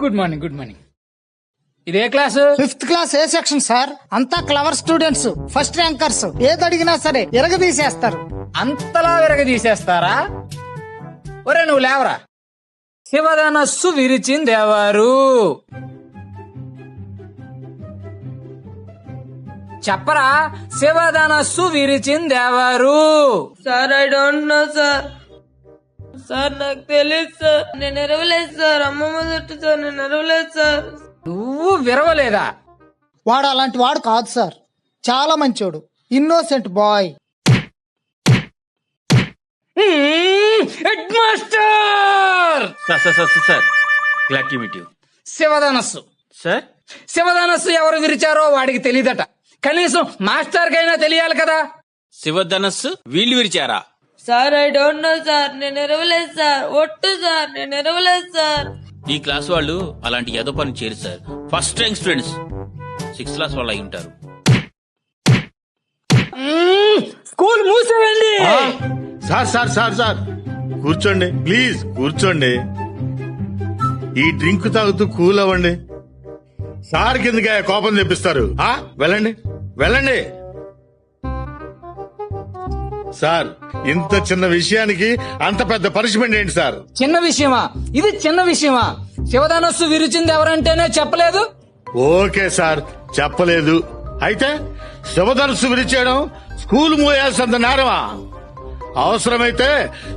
Good morning ఇదే class? 5th class ఏ section sir. అంతా clever students, first rankers. ఏది అడిగినా సరే ఎరగదీసేస్తారు. అంతలా విరగదీసేస్తారా? ఒరే నువ్వు లేవరా. శివధనస్సు విరిచిందెవరు? చెప్పరా, శివధనస్సు విరిచిందెవరు? Sir I don't know sir. Sir నాకు తెలియదు సార్. నేను ఎరవలేదు సార్. అమ్మమ్మ చుట్టూ సార్ నేను ఎరవలేదు సార్. నువ్వు విరవలేదా? వాడు అలాంటి వాడు కాదు సార్. చాలా మంచోడు, innocent boy. Head master sir glad to meet you. శివధనస్సు సార్ శివధనస్సు ఎవరు విరిచారో వాడికి తెలియదట. కనీసం మాస్టర్ కైనా తెలియాలి కదా. శివధనస్సు వీళ్ళు విరిచారా? Sir I don't know sir. నేను ఎరవలేదు సార్. ఒట్టు సార్ నేను ఎరవలేదు సార్. ఈ క్లాస్ వాళ్ళు అలాంటి ఏదో పని చేయరు sir. First rank students 6th class వాళ్ళు అయి ఉంటారు. స్కూల్ మూసేయండి. సార్ కూర్చోండి ప్లీజ్, కూర్చోండి. ఈ డ్రింక్ తాగుతూ కూల్ అవ్వండి. సార్ కిందకి కోపం తెప్పిస్తారు. వెళ్ళండి. సార్ ఇంత చిన్న విషయానికి అంత పెద్ద పనిష్మెంట్ ఏంటి సార్? చిన్న విషయమా ఇది? చిన్న విషయమా? శివధనస్సు విరిచింది ఎవరంటేనే చెప్పలేదు. ఓకే సార్, చెప్పలేదు. అయితే శివధనుసు విరిచేయడం స్కూల్ మూయాల్సినంత నేరమా? అవసరమైతే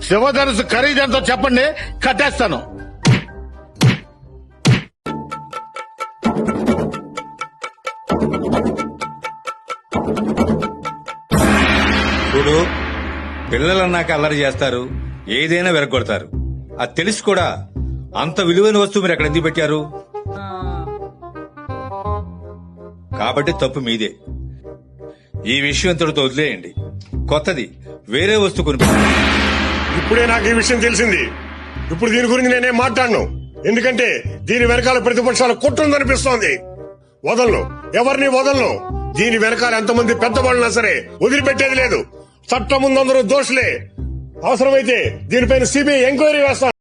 శివధనుసు ఖరీదెంతో చెప్పండి, కట్టేస్తాను. చూడు, పిల్లలన్నాక అల్లరి చేస్తారు, ఏదైనా వెరగొడతారు. అది తెలిసి కూడా అంత విలువైన వస్తువు మీరు ఎక్కడ ఎందుకు పెట్టారు? కాబట్టి తప్పు మీదే. ఈ విషయం ఇంతటితో వదిలేయండి. కొత్తది వేరే వస్తువు కొనిపెట్టండి. ఇప్పుడే నాకు ఈ విషయం తెలిసింది. ఇప్పుడు దీని గురించి నేనేం మాట్లాడను. ఎందుకంటే దీని వెనకాల ప్రతిపక్షాలు కుట్రుందనిపిస్తోంది. వదలను, ఎవరిని వదలను. దీని వెనకాల ఎంతమంది పెద్దవాళ్ళున్నా సరే వదిలిపెట్టేది లేదు. చట్టం ముందు అందరూ దోషులే. అవసరమైతే దీనిపైన సిబిఐ ఎంక్వైరీ వేస్తాను.